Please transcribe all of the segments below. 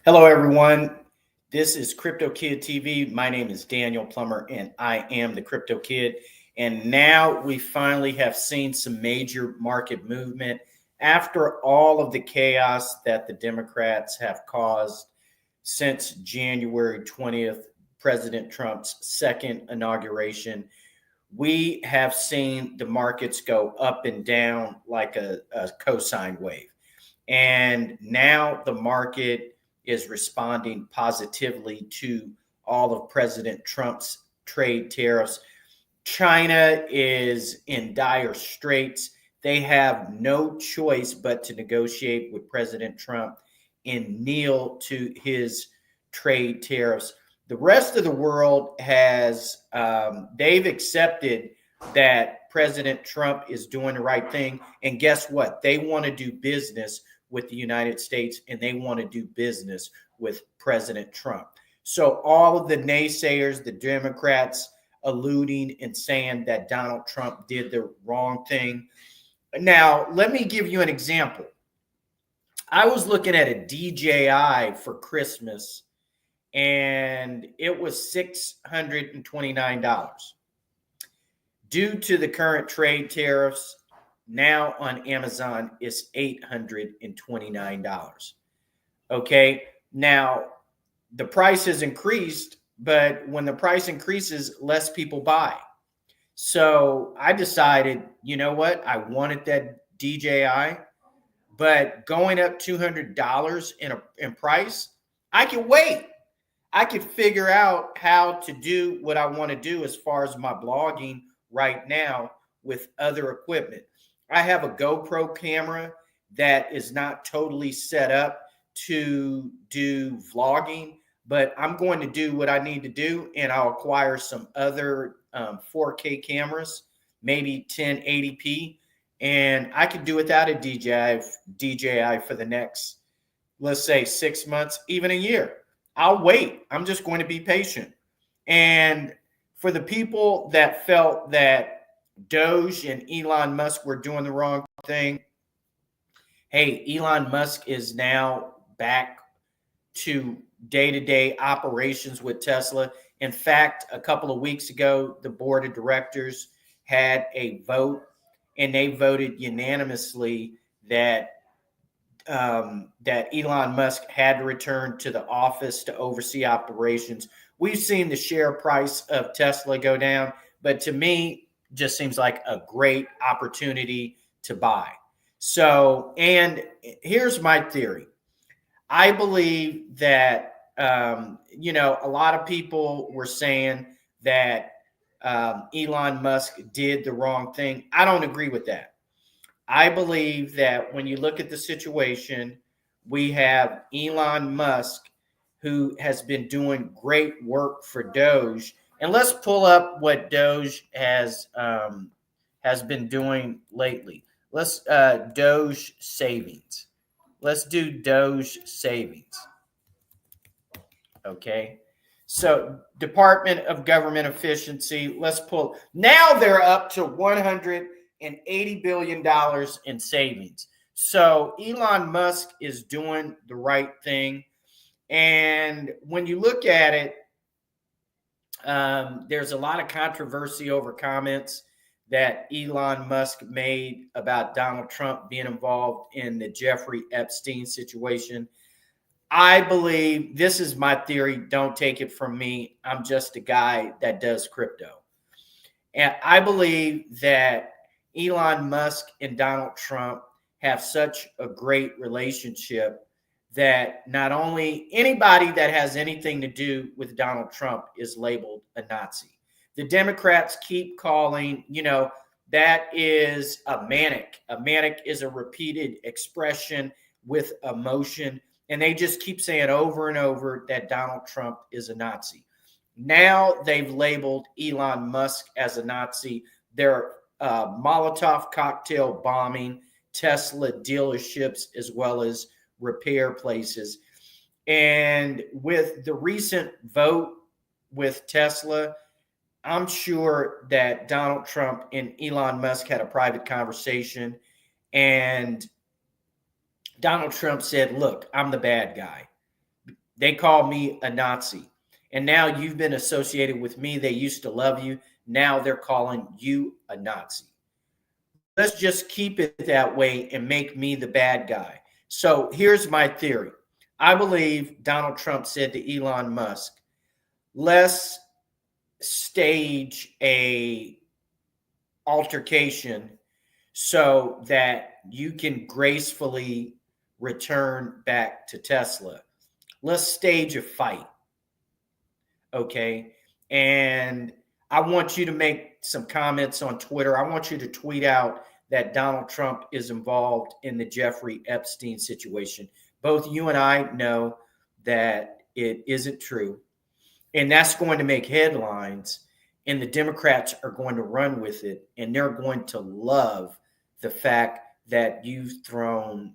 Hello, everyone. This is Crypto Kid TV. My name is Daniel Plummer, and I am the Crypto Kid. And now we finally have seen some major market movement after all of the chaos that the Democrats have caused since January 20th, President Trump's second inauguration. We have seen the markets go up and down like a cosine wave. And now the market is responding positively to all of President Trump's trade tariffs. China is in dire straits. They have no choice but to negotiate with President Trump and kneel to his trade tariffs. The rest of the world they've accepted that President Trump is doing the right thing. And guess what? They want to do business with the United States, and they want to do business with President Trump. So all of the naysayers, the Democrats alluding and saying that Donald Trump did the wrong thing. Now, let me give you an example. I was looking at a DJI for Christmas, and it was $629. Due to the current trade tariffs, now on Amazon is $829. Okay, now the price has increased, but when the price increases, less people buy. So I decided, you know what? I wanted that DJI, but going up $200 in price, I can wait. I could figure out how to do what I want to do as far as my blogging right now with other equipment. I have a GoPro camera that is not totally set up to do vlogging, but I'm going to do what I need to do, and I'll acquire some other 4K cameras, maybe 1080p, and I could do without a DJI for the next, let's say, 6 months, even a year. I'll wait. I'm just going to be patient. And for the people that felt that Doge and Elon Musk were doing the wrong thing, hey, Elon Musk is now back to day-to-day operations with Tesla. In fact, a couple of weeks ago, the board of directors had a vote, and they voted unanimously that Elon Musk had to return to the office to oversee operations. We've seen the share price of Tesla go down, but to me, just seems like a great opportunity to buy. So, and here's my theory. I believe that, a lot of people were saying that Elon Musk did the wrong thing. I don't agree with that. I believe that when you look at the situation, we have Elon Musk, who has been doing great work for Doge. And let's pull up what Doge has been doing lately. Let's Doge savings. Let's do Doge savings. Okay. So Department of Government Efficiency, let's pull. Now they're up to $180 billion in savings. So Elon Musk is doing the right thing. And when you look at it, there's a lot of controversy over comments that Elon Musk made about Donald Trump being involved in the Jeffrey Epstein situation. I believe, this is my theory, don't take it from me. I'm just a guy that does crypto. And I believe that Elon Musk and Donald Trump have such a great relationship that not only anybody that has anything to do with Donald Trump is labeled a Nazi. The Democrats keep calling, that is a manic. A manic is a repeated expression with emotion. And they just keep saying over and over that Donald Trump is a Nazi. Now they've labeled Elon Musk as a Nazi. They're Molotov cocktail bombing Tesla dealerships as well as repair places. And with the recent vote with Tesla, I'm sure that Donald Trump and Elon Musk had a private conversation, and Donald Trump said, look, I'm the bad guy. They call me a Nazi. And now you've been associated with me. They used to love you. Now they're calling you a Nazi. Let's just keep it that way and make me the bad guy. So here's my theory. I believe Donald Trump said to Elon Musk, let's stage a altercation so that you can gracefully return back to Tesla. Let's stage a fight. Okay. And I want you to make some comments on Twitter. I want you to tweet out that Donald Trump is involved in the Jeffrey Epstein situation. Both you and I know that it isn't true. And that's going to make headlines. And the Democrats are going to run with it. And they're going to love the fact that you've thrown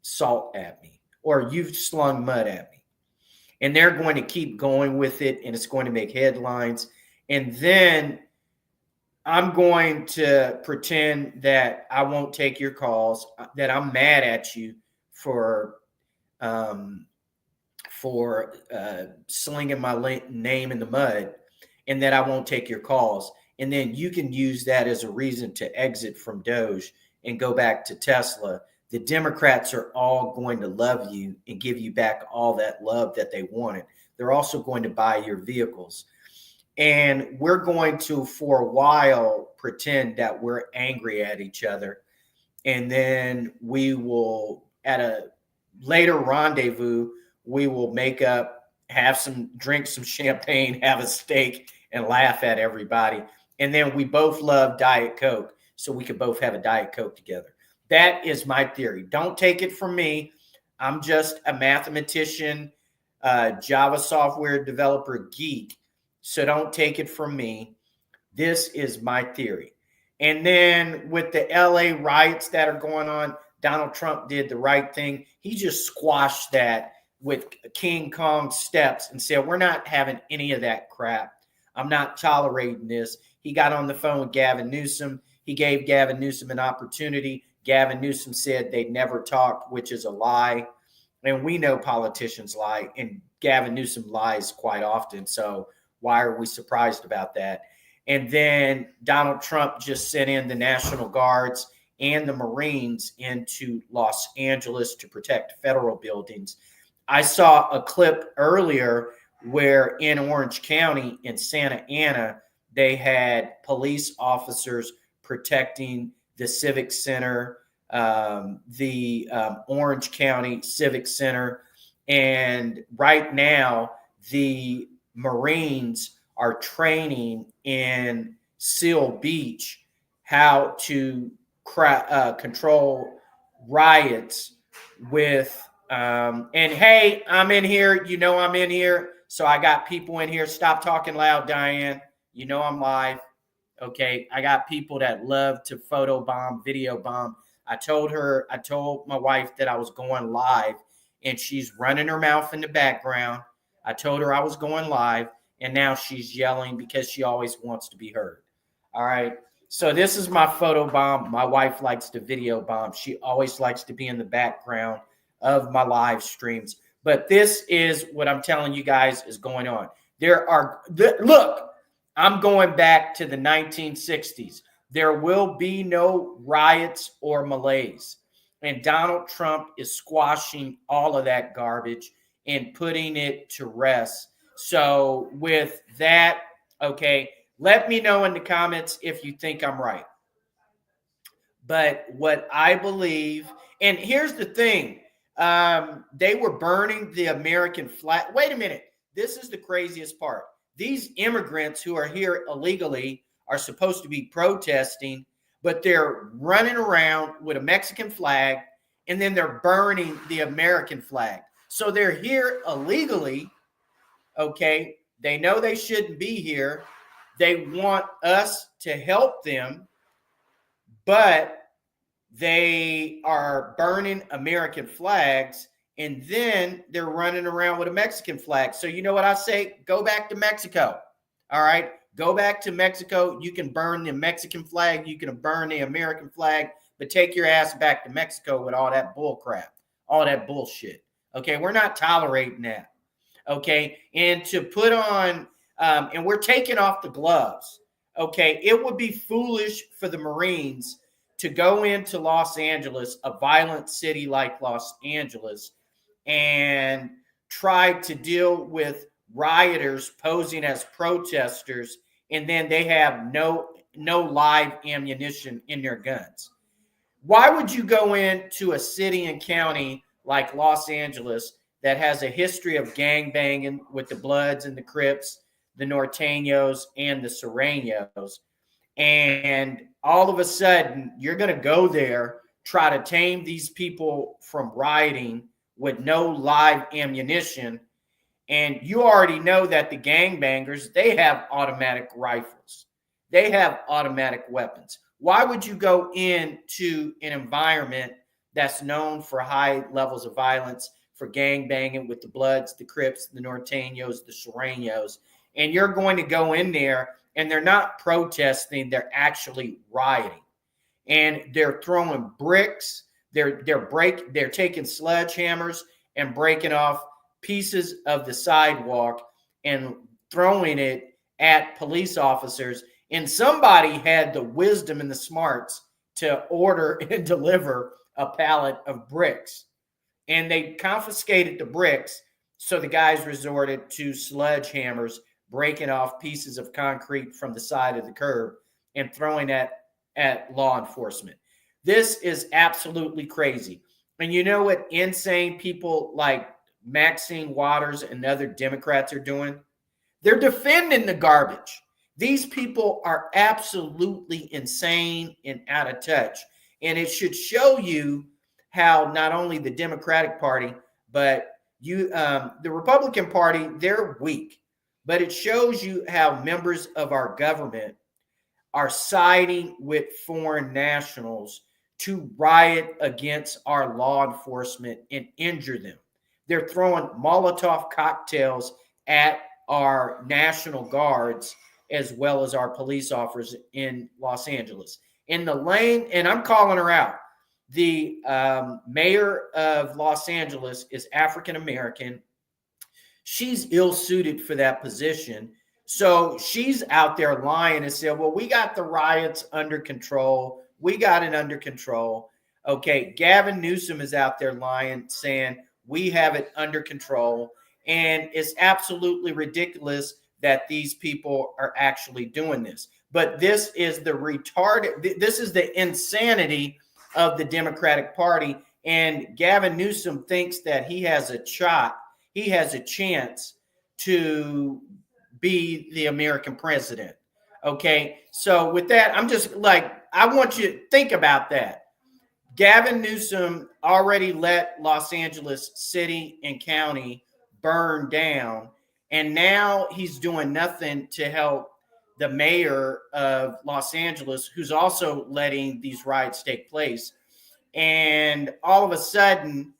salt at me or you've slung mud at me. And they're going to keep going with it, and it's going to make headlines. And then I'm going to pretend that I won't take your calls, that I'm mad at you for slinging my name in the mud, and that I won't take your calls. And then you can use that as a reason to exit from Doge and go back to Tesla. The Democrats are all going to love you and give you back all that love that they wanted. They're also going to buy your vehicles. And we're going to, for a while, pretend that we're angry at each other. And then we will, at a later rendezvous, we will make up, drink some champagne, have a steak, and laugh at everybody. And then we both love Diet Coke, so we could both have a Diet Coke together. That is my theory. Don't take it from me. I'm just a mathematician, Java software developer geek. So don't take it from me. This is my theory. And then with the LA riots that are going on, Donald Trump did the right thing. He just squashed that with King Kong steps and said, we're not having any of that crap. I'm not tolerating this. He got on the phone with Gavin Newsom. He gave Gavin Newsom an opportunity. Gavin Newsom said they'd never talked, which is a lie. And we know politicians lie, and Gavin Newsom lies quite often. So why are we surprised about that? And then Donald Trump just sent in the National Guards and the Marines into Los Angeles to protect federal buildings. I saw a clip earlier where in Orange County in Santa Ana, they had police officers protecting the Civic Center, the Orange County Civic Center. And right now, the Marines are training in Seal Beach how to control riots with, and hey, I'm in here. You know I'm in here. So I got people in here. Stop talking loud, Diane. You know I'm live. Okay, I got people that love to photobomb, video bomb. I told my wife that I was going live, and she's running her mouth in the background. I told her I was going live, and now she's yelling because she always wants to be heard. All right, so this is my photobomb. My wife likes to video bomb. She always likes to be in the background of my live streams. But this is what I'm telling you guys is going on. Look. I'm going back to the 1960s. There will be no riots or malaise. And Donald Trump is squashing all of that garbage and putting it to rest. So with that, okay, let me know in the comments if you think I'm right. But what I believe, and here's the thing, they were burning the American flag. Wait a minute. This is the craziest part. These immigrants who are here illegally are supposed to be protesting, but they're running around with a Mexican flag, and then they're burning the American flag. So they're here illegally, okay? They know they shouldn't be here. They want us to help them, but they are burning American flags. And then they're running around with a Mexican flag. So you know what I say? Go back to Mexico. All right. Go back to Mexico. You can burn the Mexican flag. You can burn the American flag. But take your ass back to Mexico with all that bull crap, all that bullshit. Okay, we're not tolerating that. Okay, and to put on, and we're taking off the gloves. Okay, it would be foolish for the Marines to go into Los Angeles, a violent city like Los Angeles, and try to deal with rioters posing as protesters, and then they have no live ammunition in their guns. Why would you go into a city and county like Los Angeles that has a history of gang banging with the Bloods and the Crips, the Norteños and the Sureños, and all of a sudden you're going to go there, try to tame these people from rioting with no live ammunition, and you already know that the gangbangers, they have automatic rifles. They have automatic weapons. Why would you go into an environment that's known for high levels of violence, for gang banging with the Bloods, the Crips, the Norteños, the Sureños, and you're going to go in there and they're not protesting, they're actually rioting. And they're throwing bricks, they're taking sledgehammers and breaking off pieces of the sidewalk and throwing it at police officers. And somebody had the wisdom and the smarts to order and deliver a pallet of bricks. And they confiscated the bricks. So the guys resorted to sledgehammers, breaking off pieces of concrete from the side of the curb and throwing at law enforcement. This is absolutely crazy. And you know what insane people like Maxine Waters and other Democrats are doing? They're defending the garbage. These people are absolutely insane and out of touch. And it should show you how not only the Democratic Party, but the Republican Party, they're weak. But it shows you how members of our government are siding with foreign nationals to riot against our law enforcement and injure them. They're throwing Molotov cocktails at our National Guards as well as our police officers in Los Angeles. In the lane, and I'm calling her out, the mayor of Los Angeles is African American. She's ill-suited for that position. So she's out there lying and saying, well, we got the riots under control. We got it under control. Okay, Gavin Newsom is out there lying, saying we have it under control. And it's absolutely ridiculous that these people are actually doing this. But this is this is the insanity of the Democratic Party. And Gavin Newsom thinks that he has a chance to be the American president. Okay. So with that, I'm just like, I want you to think about that. Gavin Newsom already let Los Angeles City and County burn down. And now he's doing nothing to help the mayor of Los Angeles, who's also letting these riots take place. And all of a sudden,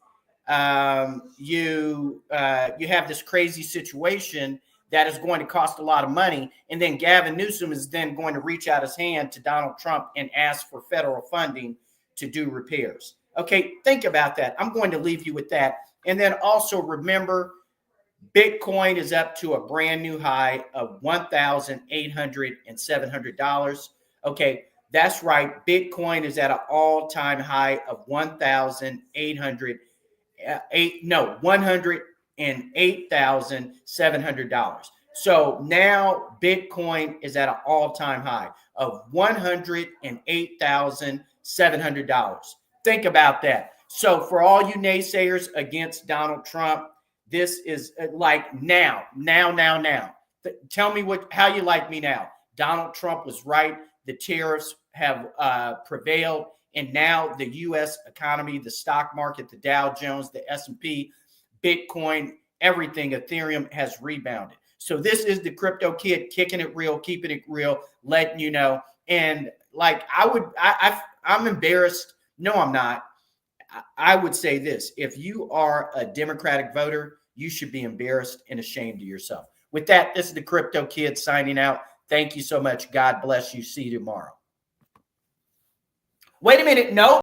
you have this crazy situation that is going to cost a lot of money. And then Gavin Newsom is then going to reach out his hand to Donald Trump and ask for federal funding to do repairs. Okay, think about that. I'm going to leave you with that. And then also remember, Bitcoin is up to a brand new high of $1,807. Okay, that's right. Bitcoin is at an all-time high of $108,700. So now Bitcoin is at an all-time high of $108,700. Think about that. So for all you naysayers against Donald Trump, this is like now. Tell me how you like me now. Donald Trump was right. The tariffs have prevailed. And now the U.S. economy, the stock market, the Dow Jones, the S&P, Bitcoin, everything, Ethereum has rebounded. So this is the Crypto Kid, kicking it real, keeping it real, letting you know. And like I'm embarrassed. No, I'm not. I would say this. If you are a Democratic voter, you should be embarrassed and ashamed of yourself. With that, this is the Crypto Kid signing out. Thank you so much. God bless you. See you tomorrow. Wait a minute. No.